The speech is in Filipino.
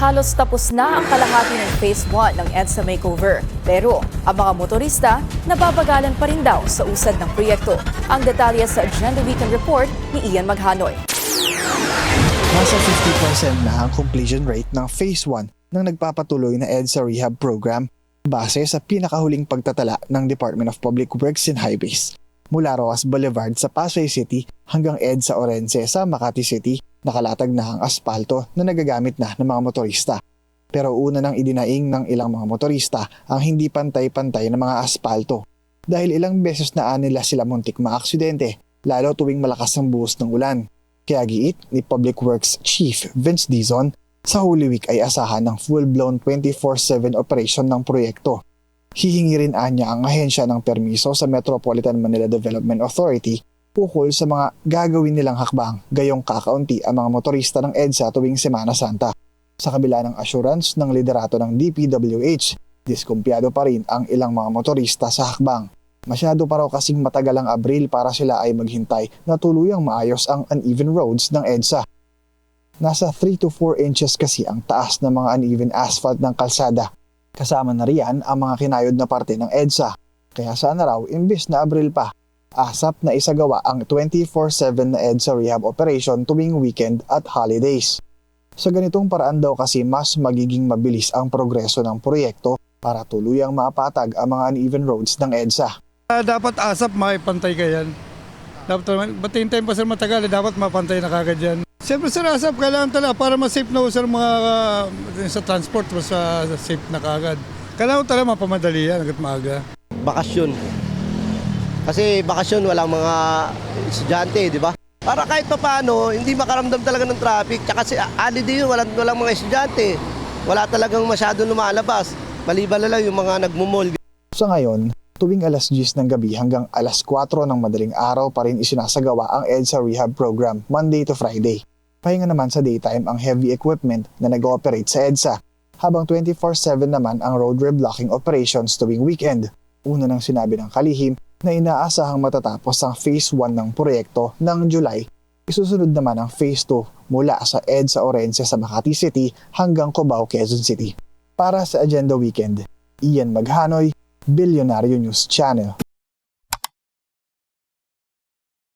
Halos tapos na ang kalahati ng Phase 1 ng EDSA makeover. Pero ang mga motorista nababagalan pa rin daw sa usad ng proyekto. Ang detalye sa Agenda Weekend Report ni Ian Maghanoy. Nasa 50% na ang completion rate ng Phase 1 ng nagpapatuloy na EDSA Rehab Program base sa pinakahuling pagtatala ng Department of Public Works and Highways. Mula Roas Boulevard sa Pasay City hanggang EDSA Orense sa Makati City, nakalatag na ang aspalto na nagagamit na ng mga motorista. Pero una nang idinaing ng ilang mga motorista ang hindi pantay-pantay na mga aspalto dahil ilang beses na nila sila muntik maaksidente lalo tuwing malakas ang buhos ng ulan. Kaya giit ni Public Works Chief Vince Dizon, sa Holy Week ay asahan ng full-blown 24/7 operation ng proyekto. Hihingi rin anya ang ahensya ng permiso sa Metropolitan Manila Development Authority ukol sa mga gagawin nilang hakbang gayong kakaunti ang mga motorista ng EDSA tuwing Semana Santa. Sa kabila ng assurance ng liderato ng DPWH, diskumpiyado pa rin ang ilang mga motorista sa hakbang. Masyado pa raw kasing matagal ang Abril para sila ay maghintay na tuluyang maayos ang uneven roads ng EDSA. Nasa 3 to 4 inches kasi ang taas ng mga uneven asphalt ng kalsada. Kasama na riyan ang mga kinayod na parte ng EDSA. Kaya sana raw, imbis na Abril pa, ASAP na isagawa ang 24/7 na EDSA rehab operation tuwing weekend at holidays. Sa ganitong paraan daw kasi mas magiging mabilis ang progreso ng proyekto para tuluyang mapatag ang mga uneven roads ng EDSA. Dapat ASAP makipantay ka yan. Dapat hintayin pa sir matagal, dapat mapantay na kagad yan. Siyempre sir, ASAP kailangan talaga para ma-safe na sir mga sa transport, sa safe na kagad. Kailangan talaga mapamadali yan hanggat maaga. Bakasyon. Kasi bakasyon walang mga estudyante, di ba? Para kahit pa paano, hindi makaramdam talaga ng traffic. Tsaka kasi holiday yun, walang mga estudyante. Wala talagang masyado lumalabas. Maliban na lang yung mga nagmumol. Sa ngayon, tuwing alas 10 ng gabi hanggang alas 4 ng madaling araw pa rin isinasagawa ang EDSA Rehab Program Monday to Friday. Pahinga naman sa daytime ang heavy equipment na nag-ooperate sa EDSA, habang 24/7 naman ang road reblocking operations tuwing weekend. Una nang sinabi ng kalihim na inaasahang matatapos ang Phase 1 ng proyekto ng July. Isusunod naman ang Phase 2 mula sa EDSA Orense sa Makati City hanggang Cubao, Quezon City. Para sa Agenda Weekend, Ian Maghanoy, Billionario News Channel.